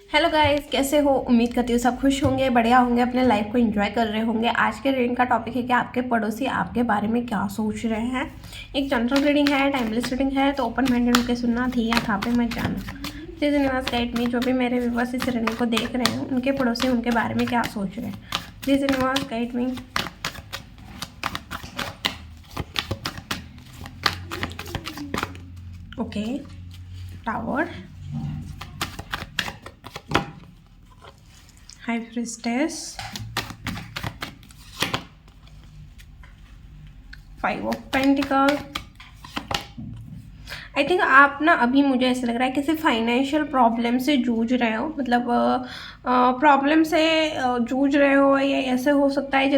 Hello guys, कैसे हो? उम्मीद करती हूँ सब खुश होंगे, बढ़िया होंगे, अपने लाइफ को एंजॉय कर रहे होंगे। आज के रीडिंग का टॉपिक है कि आपके पड़ोसी आपके बारे में क्या सोच रहे हैं। एक जनरल रीडिंग है, टाइमलेस रीडिंग है, तो ओपन माइंडेड होकर सुनना, थी या था पे मत जाना। प्लीज़ यूनिवर्स गाइड मी, जो भी मेरे व्यूअर्स इस रीडिंग को देख रहे हैं उनके पड़ोसी उनके बारे में क्या सोच रहे हैं। Please universe guide me. Okay, tower, high priestess, 5 of pentacle. I think आप ना अभी मुझे ऐसा लग रहा है किसी फाइनेंशियल प्रॉब्लम से जूझ रहे हो, मतलब प्रॉब्लम से जूझ रहे हो, या ऐसे हो सकता है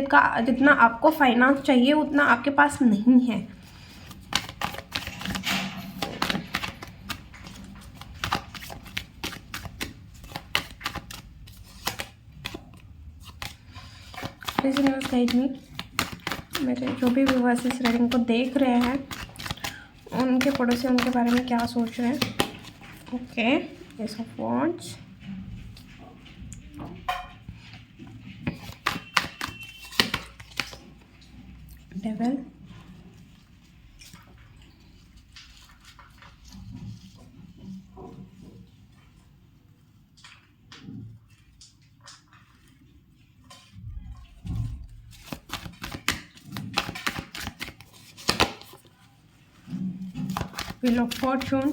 जितना आपको फाइनेंस चाहिए उतना आपके पास नहीं है। प्लीज यूनिवर्स गाइड मी, मेरे जो भी व्यूअर्स इस रीडिंग को देख रहे हैं उनके पड़ोसी उनके बारे में क्या सोच रहे हैं। Okay, S of wands, devil, Wheel of Fortune,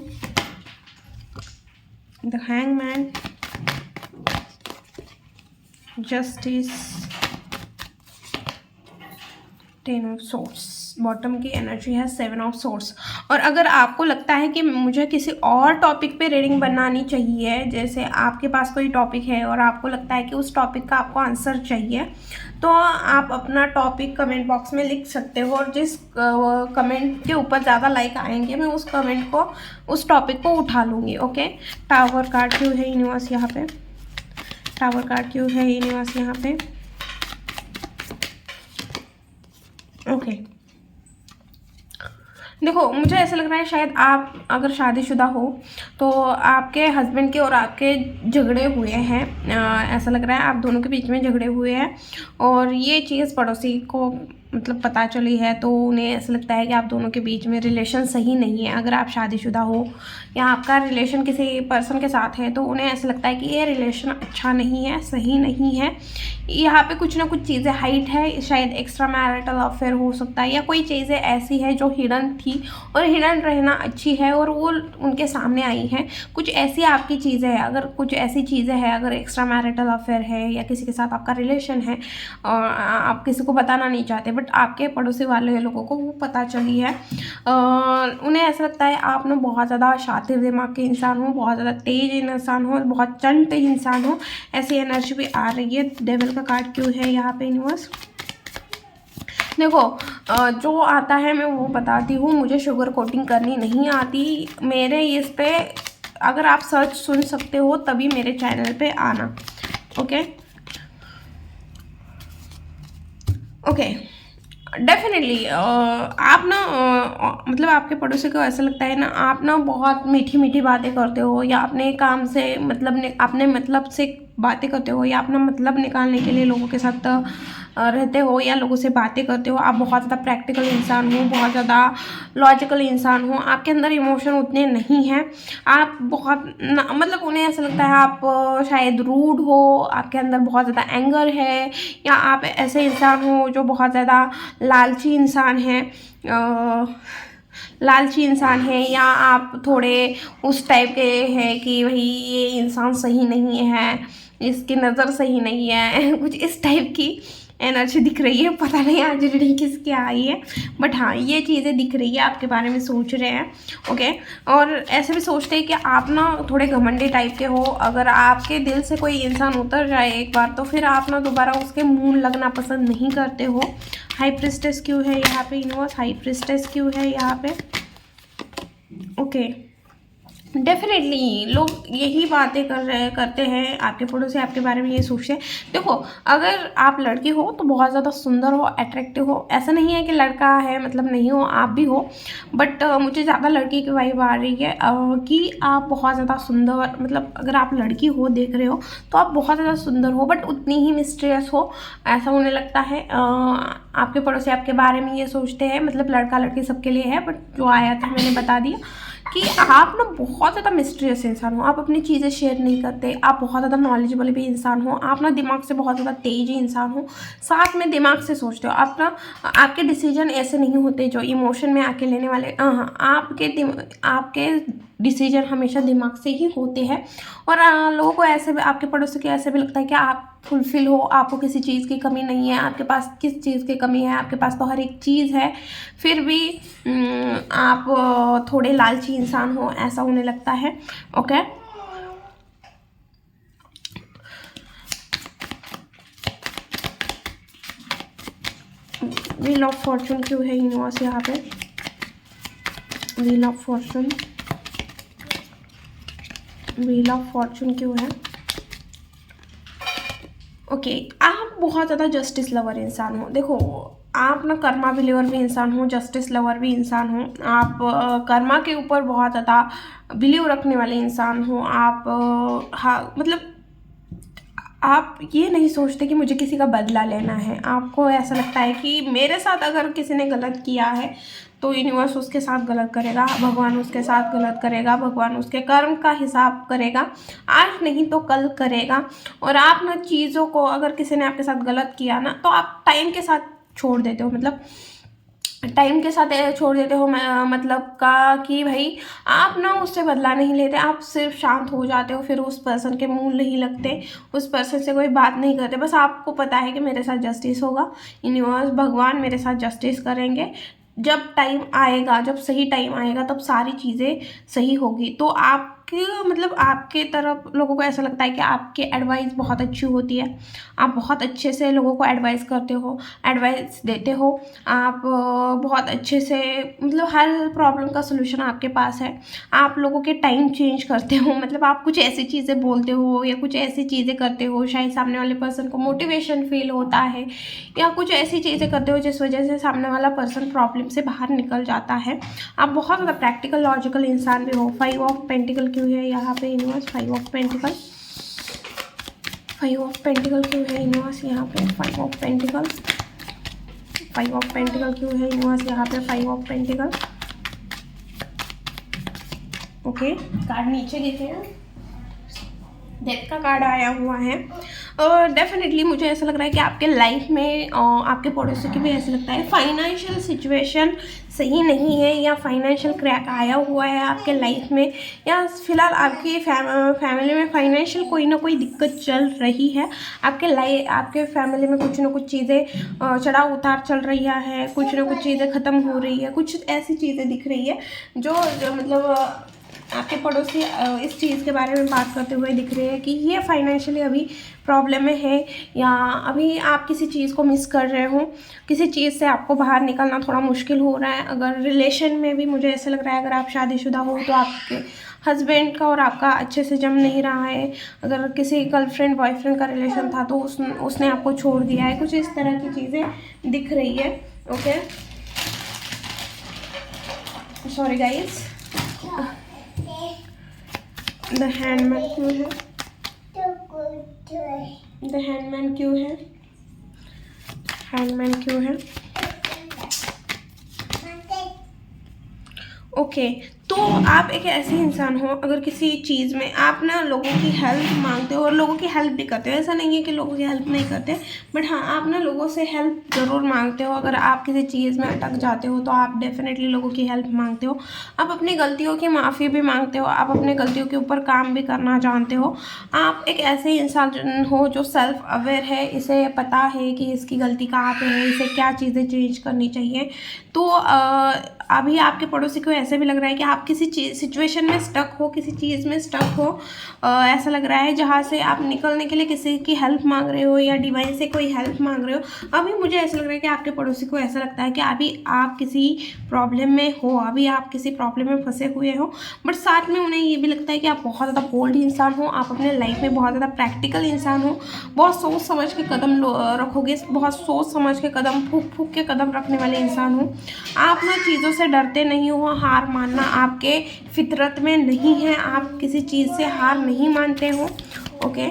the Hangman, Justice, Ten of Swords। Bottom की एनर्जी है 7 ऑफ सोर्स। और अगर आपको लगता है कि मुझे किसी और टॉपिक पे रीडिंग बनानी चाहिए, जैसे आपके पास कोई टॉपिक है और आपको लगता है कि उस टॉपिक का आपको आंसर चाहिए, तो आप अपना टॉपिक कमेंट बॉक्स में लिख सकते हो, और जिस कमेंट के ऊपर ज़्यादा लाइक आएंगे मैं उस कमेंट को, उस टॉपिक को उठा लूँगी। ओके, टावर कार्ड क्यों है यूनिवर्स यहाँ पे? टावर कार्ड क्यों है यूनिवर्स यहाँ पे? ओके, देखो मुझे ऐसा लग रहा है शायद आप अगर शादीशुदा हो तो आपके हस्बैंड के और आपके झगड़े हुए हैं। ऐसा लग रहा है आप दोनों के बीच में झगड़े हुए हैं, और ये चीज़ पड़ोसी को मतलब पता चली है, तो उन्हें ऐसा लगता है कि आप दोनों के बीच में रिलेशन सही नहीं है। अगर आप शादीशुदा हो या आपका रिलेशन किसी पर्सन के साथ है तो उन्हें ऐसा लगता है कि ये रिलेशन अच्छा नहीं है, सही नहीं है। यहाँ पे कुछ ना कुछ चीज़ें हाइट है, शायद एक्स्ट्रा मैरिटल अफेयर हो सकता है, या कोई चीज़ें ऐसी है जो हिडन थी और हिडन रहना अच्छी है और वो उनके सामने आई हैं। कुछ ऐसी आपकी चीज़ें हैं, अगर कुछ ऐसी चीज़ें हैं, अगर एक्स्ट्रा मैरिटल अफेयर है या किसी के साथ आपका रिलेशन है और आप किसी को बताना नहीं चाहते, बट आपके पड़ोसी वाले लोगों को वो पता चली है। उन्हें ऐसा लगता है आप ना बहुत ज़्यादा शातिर दिमाग के इंसान हो, बहुत ज़्यादा तेज इंसान हो, बहुत चंट इंसान हो, ऐसी एनर्जी भी आ रही है। डेविल का कार्ड क्यों है यहाँ पे यूनिवर्स? देखो जो आता है मैं वो बताती हूँ, मुझे शुगर कोटिंग करनी नहीं आती। मेरे इस पे अगर आप सर्च सुन सकते हो तभी मेरे चैनल पे आना। ओके ओके, डेफिनेटली आप ना मतलब आपके पड़ोसी को ऐसा लगता है ना आप ना बहुत मीठी मीठी बातें करते हो, या अपने काम से मतलब अपने मतलब से बातें करते हो, या अपना मतलब निकालने के लिए लोगों के साथ रहते हो या लोगों से बातें करते हो। आप बहुत ज़्यादा प्रैक्टिकल इंसान हो, बहुत ज़्यादा लॉजिकल इंसान हो, आपके अंदर इमोशन उतने नहीं हैं। आप बहुत मतलब उन्हें ऐसा लगता है आप शायद रूड हो, आपके अंदर बहुत ज़्यादा एंगर है, या आप ऐसे इंसान हो जो बहुत ज़्यादा लालची इंसान है, लालची इंसान है, या आप थोड़े उस टाइप के हैं कि भाई ये इंसान सही नहीं है, इसकी नज़र सही नहीं है कुछ इस टाइप की एनर्जी दिख रही है। पता नहीं आज रीडिंग किसकी आई है, बट हाँ ये चीज़ें दिख रही है, आपके बारे में सोच रहे हैं। ओके, और ऐसे भी सोचते हैं कि आप ना थोड़े घमंडी टाइप के हो। अगर आपके दिल से कोई इंसान उतर जाए एक बार तो फिर आप ना दोबारा उसके मुँह लगना पसंद नहीं करते हो। हाई प्रीस्टेस क्यों है यहाँ पे यूनिवर्स? हाई प्रीस्टेस क्यों है यहाँ पे? ओके, डेफ़िनेटली लोग यही बातें करते हैं, आपके पड़ोसी आपके बारे में ये सोचते हैं। देखो, अगर आप लड़की हो तो बहुत ज़्यादा सुंदर हो, अट्रैक्टिव हो, ऐसा नहीं है कि लड़का है मतलब नहीं हो, आप भी हो। बट मुझे ज़्यादा लड़की की वाइब आ रही है कि आप बहुत ज़्यादा सुंदर, मतलब अगर आप लड़की हो, देख रहे हो, तो आप बहुत ज़्यादा सुंदर हो, बट उतनी ही मिस्टीरियस हो, ऐसा उन्हें लगता है। आपके पड़ोसी आपके बारे में ये सोचते हैं, मतलब लड़का लड़की सबके लिए है, बट जो आया था मैंने बता दिया कि आप ना बहुत ज़्यादा मिस्टीरियस इंसान हो, आप अपनी चीज़ें शेयर नहीं करते, आप बहुत ज़्यादा नॉलेजेबल भी इंसान हो, आप ना दिमाग से बहुत ज़्यादा तेज इंसान हो, साथ में दिमाग से सोचते हो। आप ना, आपके डिसीजन ऐसे नहीं होते जो इमोशन में आके लेने वाले, हाँ, आपके डिसीजन हमेशा दिमाग से ही होते हैं। और लोगों को ऐसे भी, आपके पड़ोसी को ऐसे भी लगता है कि आप फुलफिल हो, आपको किसी चीज़ की कमी नहीं है, आपके पास किस चीज़ की कमी है, आपके पास तो हर एक चीज़ है, फिर भी आप थोड़े लालची इंसान हो, ऐसा उन्हें लगता है। ओके, व्हील ऑफ फॉर्चून क्यों है यूनिवर्स यहाँ पे? Wheel of Fortune, wheel of Fortune क्यों है? ओके, आप बहुत ज़्यादा जस्टिस लवर इंसान हो। देखो, आप ना कर्मा बिलीवर भी इंसान हो, जस्टिस लवर भी इंसान हो। आप कर्मा के ऊपर बहुत ज़्यादा बिलीव रखने वाले इंसान हो। आप हाँ, मतलब आप ये नहीं सोचते कि मुझे किसी का बदला लेना है। आपको ऐसा लगता है कि मेरे साथ अगर किसी ने गलत किया है तो यूनिवर्स उसके साथ गलत करेगा, भगवान उसके साथ गलत करेगा, भगवान उसके कर्म का हिसाब करेगा, आज नहीं तो कल करेगा। और आप ना चीज़ों को, अगर किसी ने आपके साथ गलत किया ना, तो आप टाइम के साथ छोड़ देते हो, मतलब टाइम के साथ छोड़ देते हो, मतलब का कि भाई आप ना उससे बदला नहीं लेते, आप सिर्फ शांत हो जाते हो, फिर उस पर्सन के मुंह नहीं लगते, उस पर्सन से कोई बात नहीं करते। बस आपको पता है कि मेरे साथ जस्टिस होगा, यूनिवर्स भगवान मेरे साथ जस्टिस करेंगे। जब टाइम आएगा, जब सही टाइम आएगा, तब सारी चीज़ें सही होगी। तो आपके, मतलब आपके तरफ लोगों को ऐसा लगता है कि आपकी एडवाइस बहुत अच्छी होती है, आप बहुत अच्छे से लोगों को एडवाइस करते हो, एडवाइस देते हो। आप बहुत अच्छे से, मतलब हर प्रॉब्लम का सलूशन आपके पास है। आप लोगों के टाइम चेंज करते हो, मतलब आप कुछ ऐसी चीज़ें बोलते हो या कुछ ऐसी चीज़ें करते हो, शायद सामने वाले पर्सन को मोटिवेशन फील होता है, या कुछ ऐसी चीज़ें करते हो जिस वजह से सामने वाला पर्सन प्रॉब्लम से बाहर निकल जाता है। आप बहुत ज़्यादा प्रैक्टिकल लॉजिकल इंसान भी हो। 5 ऑफ पेंटिकल क्यों है यहाँ पे universe? 5 of pentacle, 5 of pentacle क्यों है यूनिवर्स यहाँ पे? 5 ऑफ पेंटिकल, 5 ऑफ पेंटिकल क्यों है यूनिवर्स यहाँ पे? 5 ऑफ पेंटिकल। ओके, कार्ड नीचे गिरते हैं, डेथ का कार्ड आया हुआ है। और डेफिनेटली मुझे ऐसा लग रहा है कि आपके लाइफ में आपके पड़ोसी की भी ऐसा लगता है फाइनेंशियल सिचुएशन सही नहीं है, या फाइनेंशियल क्रैक आया हुआ है आपके लाइफ में, या फिलहाल आपकी फैमिली में फाइनेंशियल कोई ना कोई दिक्कत चल रही है। आपके फैमिली में कुछ ना कुछ चीज़ें चढ़ाव उतार चल रही है, कुछ ना कुछ चीज़ें ख़त्म हो रही है, कुछ ऐसी चीज़ें दिख रही है जो मतलब आपके पड़ोसी इस चीज़ के बारे में बात करते हुए दिख रहे हैं कि ये फाइनेंशियली अभी प्रॉब्लम में है, या अभी आप किसी चीज़ को मिस कर रहे हो, किसी चीज़ से आपको बाहर निकलना थोड़ा मुश्किल हो रहा है। अगर रिलेशन में भी मुझे ऐसा लग रहा है, अगर आप शादीशुदा हो तो आपके हस्बैंड का और आपका अच्छे से जम नहीं रहा है। अगर किसी गर्लफ्रेंड बॉयफ्रेंड का रिलेशन था तो उसने आपको छोड़ दिया है, कुछ इस तरह की चीज़ें दिख रही है। Okay, sorry guys. The handman क्यों है? द हैंडमैन क्यों है? हैंडमैन क्यों है? ओके, तो आप एक ऐसे इंसान हो, अगर किसी चीज़ में आप ना लोगों की हेल्प मांगते हो और लोगों की हेल्प भी करते हो, ऐसा नहीं है कि लोगों की हेल्प नहीं करते, बट हाँ, आप ना लोगों से हेल्प ज़रूर मांगते हो। अगर आप किसी चीज़ में अटक जाते हो तो आप डेफिनेटली लोगों की हेल्प मांगते हो। आप अपनी गलतियों की माफ़ी भी मांगते हो, आप अपने गलतियों के ऊपर काम भी करना जानते हो। आप एक ऐसे इंसान हो जो सेल्फ अवेयर है, इसे पता है कि इसकी गलती कहाँ पे है, इसे क्या चीज़ें चेंज करनी चाहिए। तो अभी आपके पड़ोसी को ऐसे भी लग रहा है कि आप किसी चीज़ सिचुएशन में स्टक हो, किसी चीज़ में स्टक हो, ऐसा लग रहा है जहाँ से आप निकलने के लिए किसी की हेल्प मांग रहे हो या डिवाइन से कोई हेल्प मांग रहे हो। अभी मुझे ऐसा लग रहा है कि आपके पड़ोसी को ऐसा लगता है कि अभी आप किसी प्रॉब्लम में हो, अभी आप किसी प्रॉब्लम में फंसे हुए हो, बट साथ में उन्हें ये भी लगता है कि आप बहुत ज़्यादा बोल्ड इंसान हो, आप अपने लाइफ में बहुत ज़्यादा प्रैक्टिकल इंसान हो, बहुत सोच समझ के कदम रखोगे, बहुत सोच समझ के कदम, फूक फूक के कदम रखने वाले इंसान हो। आप ना चीज़ों से डरते नहीं हो, हार मानना आपके फितरत में नहीं है, आप किसी चीज़ से हार नहीं मानते हो। ओके,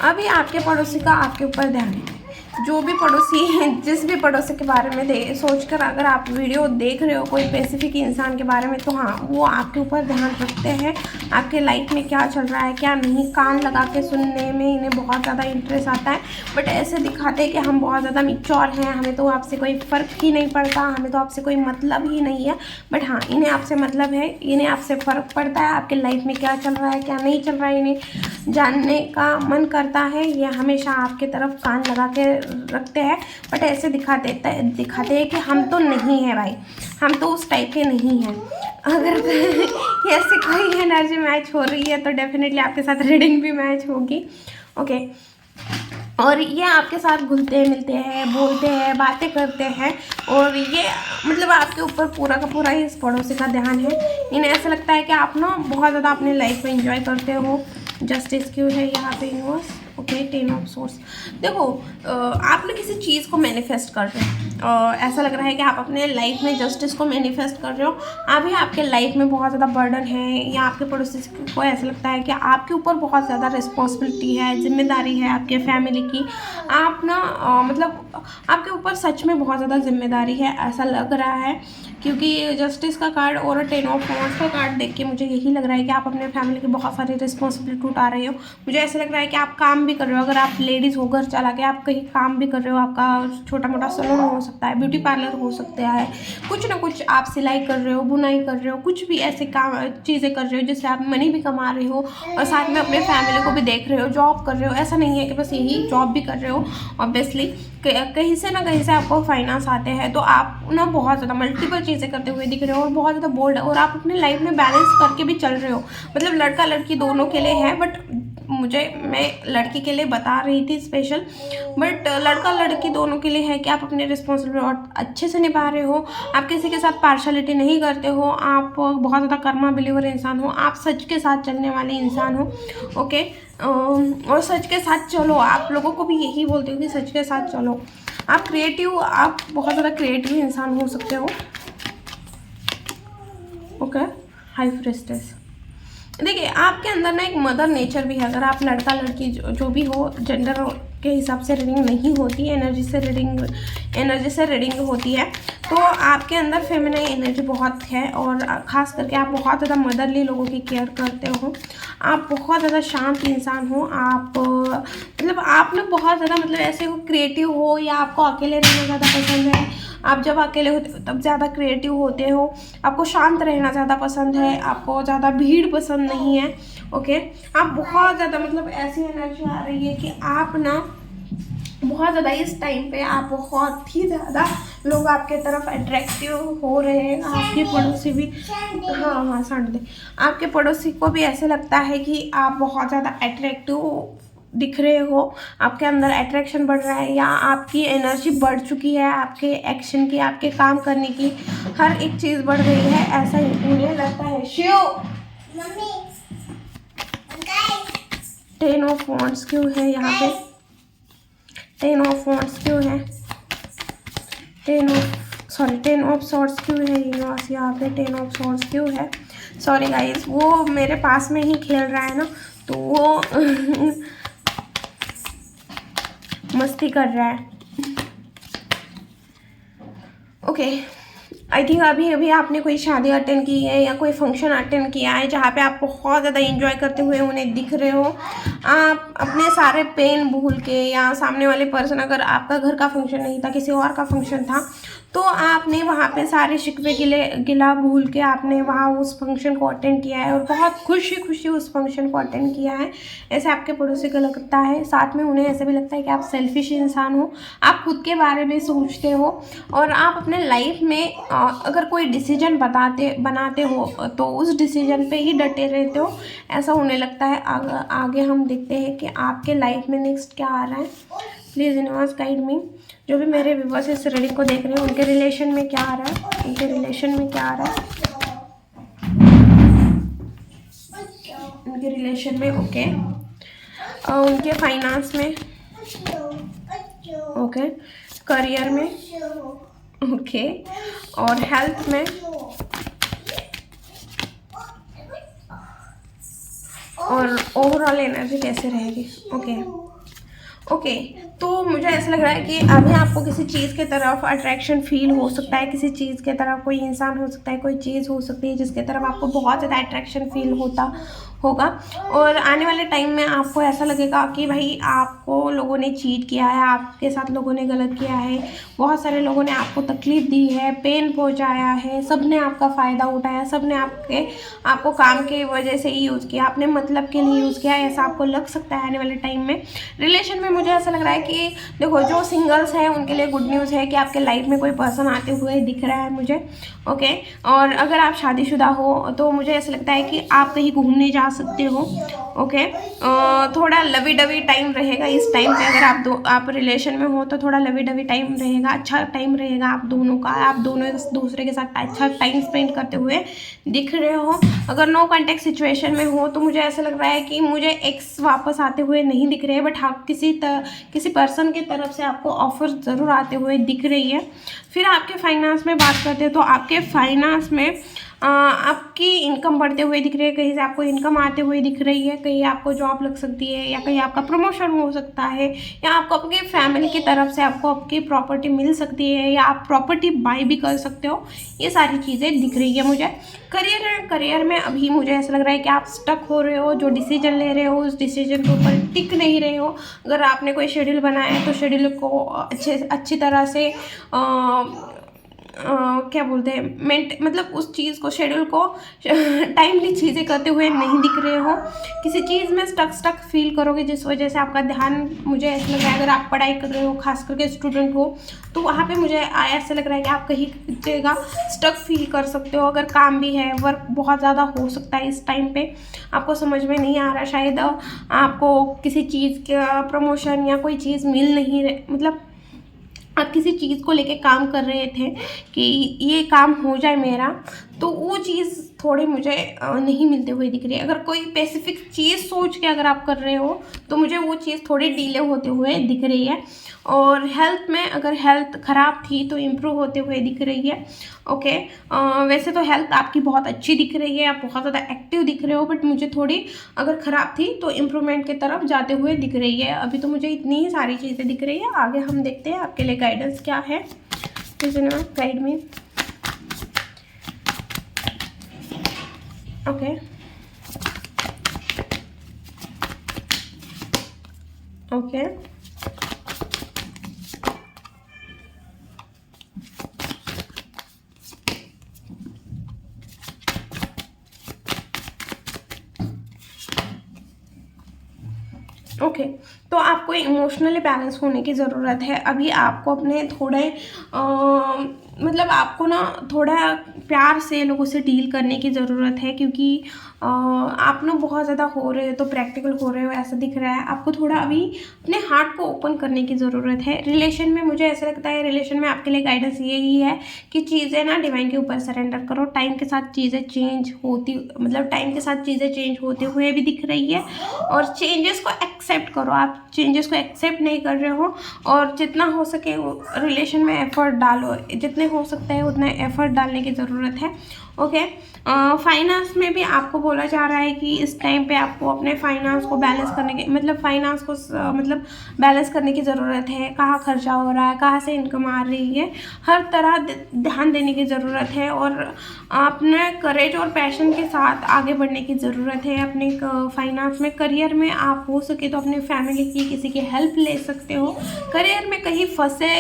अभी आपके पड़ोसी का आपके ऊपर ध्यान है। जो भी पड़ोसी, जिस भी पड़ोसी के बारे में सोचकर अगर आप वीडियो देख रहे हो कोई स्पेसिफिक इंसान के बारे में, तो हाँ, वो आपके ऊपर ध्यान रखते हैं, आपके लाइफ में क्या चल रहा है क्या नहीं, कान लगा के सुनने में इन्हें बहुत ज़्यादा इंटरेस्ट आता है, बट ऐसे दिखाते हैं कि हम बहुत ज़्यादा मैच्योर हैं, हमें तो आपसे कोई फ़र्क ही नहीं पड़ता, हमें तो आपसे कोई मतलब ही नहीं है। बट हाँ, इन्हें आपसे मतलब है, इन्हें आपसे फ़र्क पड़ता है, आपके लाइफ में क्या चल रहा है क्या नहीं चल रहा है इन्हें जानने का मन करता है। ये हमेशा आपके तरफ कान लगा के रखते हैं, बट ऐसे दिखाते हैं कि हम तो नहीं हैं भाई, हम तो उस टाइप के नहीं हैं। अगर ऐसे कोई एनर्जी मैच हो रही है तो डेफिनेटली आपके साथ रीडिंग भी मैच होगी। ओके, और ये आपके साथ घुलते मिलते हैं, बोलते हैं, बातें करते हैं, और ये मतलब आपके ऊपर पूरा का पूरा इस पड़ोसी का ध्यान है। इन्हें ऐसा लगता है कि आप ना बहुत ज़्यादा अपने लाइफ को एंजॉय करते हो। जस्टिस क्यों है यहाँ पे यूनिवर्स? Okay, 10 of source. देखो, आप ना किसी चीज़ को मैनिफेस्ट कर रहे हो, ऐसा लग रहा है कि आप अपने लाइफ में जस्टिस को मैनिफेस्ट कर रहे हो। अभी आपके लाइफ में बहुत ज़्यादा बर्डन है, या आपके पड़ोसी को ऐसा लगता है कि आपके ऊपर बहुत ज़्यादा रिस्पॉन्सिबिलिटी है, जिम्मेदारी है आपके फैमिली की। आप ना मतलब आपके ऊपर सच में बहुत ज़्यादा जिम्मेदारी है, ऐसा लग रहा है, क्योंकि जस्टिस का कार्ड और 10 ऑफ वांड्स का कार्ड देख के मुझे यही लग रहा है कि आप अपने फैमिली की बहुत सारी रिस्पॉन्सिबिलिटी उठा रहे हो। मुझे ऐसा लग रहा है कि आप काम भी कर रहे हो, अगर आप लेडीज़ हो, घर चला के आप कहीं काम भी कर रहे हो, आपका छोटा मोटा सैलून हो सकता है, ब्यूटी पार्लर हो सकता है, कुछ ना कुछ आप सिलाई कर रहे हो, बुनाई कर रहे हो, कुछ भी ऐसे काम चीज़ें कर रहे हो जिससे आप मनी भी कमा रहे हो, और साथ में अपने फैमिली को भी देख रहे हो, जॉब कर रहे हो। ऐसा नहीं है कि बस यही जॉब भी कर रहे हो, ऑब्वियसली कहीं से ना कहीं से आपको फाइनेंस आते हैं, तो आप ना बहुत ज़्यादा मल्टीपल चीज़ें करते हुए दिख रहे हो, और बहुत ज़्यादा बोल्ड, और आप अपने लाइफ में बैलेंस करके भी चल रहे हो। मतलब लड़का लड़की दोनों के लिए है, बट मैं लड़की के लिए बता रही थी स्पेशल, बट लड़का लड़की दोनों के लिए है कि आप अपने रिस्पॉन्सिबिलिटी और अच्छे से निभा रहे हो। आप किसी के साथ पार्शलिटी नहीं करते हो, आप बहुत ज़्यादा कर्मा बिलीवर इंसान हो, आप सच के साथ चलने वाले इंसान हो। ओके, और सच के साथ चलो, आप लोगों को भी यही बोलती हूँ कि सच के साथ चलो। आप क्रिएटिव, आप बहुत ज़्यादा क्रिएटिव इंसान हो सकते हो। Okay, high priestess. देखिए, आपके अंदर ना एक मदर नेचर भी है। अगर आप लड़का लड़की जो भी हो, जेंडर के हिसाब से रीडिंग नहीं होती, एनर्जी से रीडिंग होती है, तो आपके अंदर फेमिनाइन एनर्जी बहुत है, और ख़ास करके आप बहुत ज़्यादा मदरली लोगों की केयर करते हो। आप बहुत ज़्यादा शांत इंसान हो, आप मतलब आप ना बहुत ज़्यादा मतलब ऐसे हो क्रिएटिव हो, या आपको अकेले रहना ज़्यादा पसंद है। आप जब अकेले होते हो तब ज़्यादा क्रिएटिव होते हो, आपको शांत रहना ज़्यादा पसंद है, आपको ज़्यादा भीड़ पसंद नहीं है। ओके, आप बहुत ज़्यादा मतलब ऐसी एनर्जी आ रही है कि आप ना बहुत ज़्यादा इस टाइम पे आप बहुत ही ज़्यादा लोग आपके तरफ अट्रैक्टिव हो रहे हैं। आपके पड़ोसी भी, हाँ सांड दे, आपके पड़ोसी को भी ऐसे लगता है कि आप बहुत ज़्यादा अट्रैक्टिव दिख रहे हो, आपके अंदर अट्रैक्शन बढ़ रहा है, या आपकी एनर्जी बढ़ चुकी है, आपके एक्शन की, आपके काम करने की हर एक चीज़ बढ़ गई है, ऐसा मुझे लगता है। शिव, 10 ऑफ वांड्स क्यों है यहाँ पे? 10 ऑफ वांड्स क्यों है? 10 ऑफ सॉर्ड्स क्यों है यूनिवर्स यहाँ पे? 10 ऑफ सॉर्ड्स क्यों है? सॉरी गाइस, वो मेरे पास में ही खेल रहा है ना, तो वो मस्ती कर रहा है। ओके, आई थिंक अभी आपने कोई शादी अटेंड की है, या कोई फंक्शन अटेंड किया है जहाँ पे आप बहुत ज़्यादा एंजॉय करते हुए उन्हें दिख रहे हो। आप अपने सारे पेन भूल के, या सामने वाले पर्सन, अगर आपका घर का फंक्शन नहीं था, किसी और का फंक्शन था, तो आपने वहाँ पे सारे शिकवे गिला भूल के आपने वहाँ उस फंक्शन को अटेंड किया है और बहुत खुशी खुशी उस फंक्शन को अटेंड किया है, ऐसे आपके पड़ोसी को लगता है। साथ में उन्हें ऐसे भी लगता है कि आप सेल्फिश इंसान हो, आप खुद के बारे में सोचते हो और आप अपने लाइफ में अगर कोई डिसीजन बनाते हो तो उस डिसीजन पे ही डटे रहते हो, ऐसा उन्हें लगता है। आगे हम देखते हैं कि आपके लाइफ में नेक्स्ट क्या आ रहा है। Please universe guide me. जो भी मेरे व्यूवर्स इस रीडिंग को देख रहे हैं उनके रिलेशन में क्या आ रहा है, उनके रिलेशन में क्या आ रहा है, उनके रिलेशन में ओके, उनके फाइनेंस में ओके, करियर में ओके, और हेल्थ में और ओवरऑल एनर्जी कैसे रहेगी। ओके, तो मुझे ऐसा लग रहा है कि अभी आपको किसी चीज़ के तरफ अट्रैक्शन फील हो सकता है, किसी चीज़ के तरफ, कोई इंसान हो सकता है, कोई चीज़ हो सकती है जिसके तरफ आपको बहुत ज़्यादा अट्रैक्शन फील होगा। और आने वाले टाइम में आपको ऐसा लगेगा कि भाई आपको लोगों ने चीट किया है, आपके साथ लोगों ने गलत किया है, बहुत सारे लोगों ने आपको तकलीफ़ दी है, पेन पहुंचाया है, सब ने आपका फ़ायदा उठाया, सब ने आपको काम के वजह से ही यूज़ किया, आपने मतलब के लिए यूज़ किया, ऐसा आपको लग सकता है आने वाले टाइम में। रिलेशन में मुझे ऐसा लग रहा है कि देखो, जो सिंगल्स हैं उनके लिए गुड न्यूज़ है कि आपके लाइफ में कोई पर्सन आते हुए दिख रहा है मुझे। ओके, और अगर आप शादीशुदा हो तो मुझे ऐसा लगता है कि आप कहीं घूमने जा सकते हो। ओके, थोड़ा लवी डवी टाइम रहेगा इस टाइम पे। अगर आप रिलेशन में हो तो थोड़ा लवी डवी टाइम रहेगा, अच्छा टाइम रहेगा आप दोनों का, आप दोनों एक दूसरे के साथ अच्छा टाइम स्पेंड करते हुए दिख रहे हो। अगर नो कॉन्टेक्ट सिचुएशन में हो तो मुझे ऐसा लग रहा है कि मुझे एक्स वापस आते हुए नहीं दिख रहे हैं, बट हाँ किसी पर्सन की तरफ से आपको ऑफर ज़रूर आते हुए दिख रही है। फिर आपके फाइनेंस में बात करते हैं तो आपके फाइनेंस में आपकी इनकम बढ़ते हुए दिख रही है, कहीं से आपको इनकम आते हुए दिख रही है, कहीं आपको जॉब लग सकती है या कहीं आपका प्रमोशन हो सकता है, या आपको अपनी फैमिली की तरफ से आपको आपकी प्रॉपर्टी मिल सकती है, या आप प्रॉपर्टी बाय भी कर सकते हो। ये सारी चीज़ें दिख रही है मुझे। करियर में अभी मुझे ऐसा लग रहा है कि आप स्टक हो रहे हो, जो डिसीजन ले रहे हो उस डिसीजन के ऊपर टिक नहीं रहे हो। अगर आपने कोई शेड्यूल बनाया है तो शेड्यूल को अच्छी तरह से क्या बोलते हैं मतलब उस चीज़ को, शेड्यूल को टाइमली चीज़ें करते हुए नहीं दिख रहे हो। किसी चीज़ में स्टक फील करोगे जिस वजह से आपका ध्यान, मुझे ऐसा लग रहा है अगर आप पढ़ाई कर रहे हो, खास करके स्टूडेंट हो, तो वहाँ पे मुझे ऐसा लग रहा है कि आप कहीं जगह स्टक फील कर सकते हो। अगर काम भी है, वर्क बहुत ज़्यादा हो सकता है इस टाइम पे, आपको समझ में नहीं आ रहा, शायद आपको किसी चीज़ का प्रमोशन या कोई चीज़ मिल नहीं रही, मतलब आप किसी चीज़ को लेके काम कर रहे थे कि ये काम हो जाए मेरा, तो वो चीज़ थोड़ी मुझे नहीं मिलते हुए दिख रही है। अगर कोई स्पेसिफिक चीज़ सोच के अगर आप कर रहे हो तो मुझे वो चीज़ थोड़ी डिले होते हुए दिख रही है। और हेल्थ में, अगर हेल्थ ख़राब थी तो इम्प्रूव होते हुए दिख रही है। ओके, वैसे तो हेल्थ आपकी बहुत अच्छी दिख रही है, आप बहुत ज़्यादा एक्टिव दिख रहे हो, बट मुझे थोड़ी अगर ख़राब थी तो इम्प्रूवमेंट की तरफ जाते हुए दिख रही है। अभी तो मुझे इतनी ही सारी चीज़ें दिख रही है। आगे हम देखते हैं आपके लिए गाइडेंस क्या है। Guide me. Okay, okay, okay, तो आपको इमोशनली बैलेंस होने की ज़रूरत है। अभी आपको अपने थोड़े मतलब आपको ना थोड़ा प्यार से लोगों से डील करने की ज़रूरत है, क्योंकि आप ना बहुत ज़्यादा हो रहे हो तो प्रैक्टिकल हो रहे हो ऐसा दिख रहा है। आपको थोड़ा अभी अपने हार्ट को ओपन करने की ज़रूरत है। रिलेशन में मुझे ऐसा लगता है, रिलेशन में आपके लिए गाइडेंस यही है कि चीज़ें ना डिवाइन के ऊपर सरेंडर करो। टाइम के साथ चीज़ें चेंज होते हुए भी दिख रही है, और चेंजेस को एक्सेप्ट करो। आप चेंजेस को एक्सेप्ट नहीं कर रहे हो, और जितना हो सके रिलेशन में एफर्ट डालो, जितने हो सकता है उतना एफर्ट डालने की ज़रूरत है। ओके, फाइनेंस में भी आपको बोला जा रहा है कि इस टाइम पे आपको अपने फाइनेंस को बैलेंस करने के बैलेंस करने की ज़रूरत है। कहाँ खर्चा हो रहा है, कहाँ से इनकम आ रही है, हर तरह ध्यान देने की ज़रूरत है, और अपने करेज और पैशन के साथ आगे बढ़ने की ज़रूरत है अपने फाइनेंस में। करियर में आप हो सके तो अपनी फैमिली की, किसी की हेल्प ले सकते हो। करियर में कहीं फंसे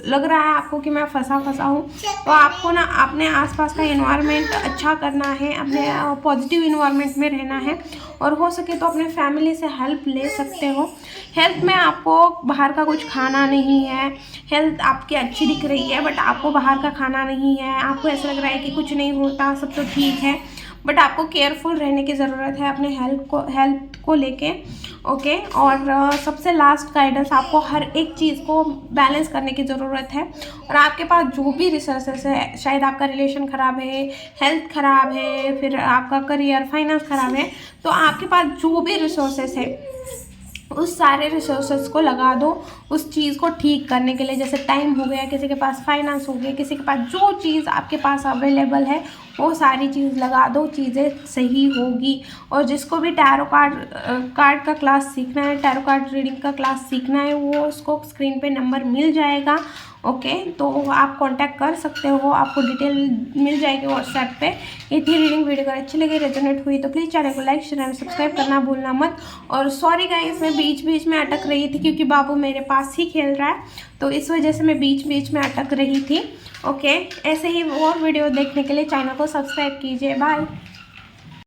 लग रहा है आपको कि मैं फंसा हूँ, तो आपको ना अपने आसपास का एनवायरनमेंट अच्छा करना है, अपने पॉजिटिव एनवायरनमेंट में रहना है, और हो सके तो अपने फैमिली से हेल्प ले सकते हो। हेल्थ में आपको बाहर का कुछ खाना नहीं है, हेल्थ आपकी अच्छी दिख रही है बट आपको बाहर का खाना नहीं है, आपको ऐसा लग रहा है कि कुछ नहीं होता, सब तो ठीक है, बट आपको केयरफुल रहने की ज़रूरत है अपने हेल्थ को लेके। ओके, और सबसे लास्ट गाइडेंस, आपको हर एक चीज़ को बैलेंस करने की ज़रूरत है, और आपके पास जो भी रिसोर्सेस है, शायद आपका रिलेशन ख़राब है, हेल्थ ख़राब है, फिर आपका करियर फाइनेंस ख़राब है, तो आपके पास जो भी रिसोर्सेस है उस सारे रिसोर्सेस को लगा दो उस चीज़ को ठीक करने के लिए। जैसे टाइम हो गया, किसी के पास फाइनेंस हो गया, किसी के पास जो चीज़ आपके पास अवेलेबल है वो सारी चीज़ लगा दो, चीज़ें सही होगी। और जिसको भी टैरो कार्ड का क्लास सीखना है, टैरो कार्ड रीडिंग का क्लास सीखना है, वो उसको स्क्रीन पे नंबर मिल जाएगा। ओके, तो आप कांटेक्ट कर सकते हो, आपको डिटेल मिल जाएगी व्हाट्सएप पे। ये थी रीडिंग वीडियो, अगर अच्छी लगी, रेजोनेट हुई तो प्लीज़ चैनल को लाइक शेयर एंड सब्सक्राइब करना भूलना मत। और सॉरी गाइस, मैं बीच बीच में अटक रही थी क्योंकि बाबू मेरे पास ही खेल रहा है, तो इस वजह से मैं बीच बीच में अटक रही थी। ओके, ऐसे ही और वीडियो देखने के लिए चैनल को सब्सक्राइब कीजिए। बाय।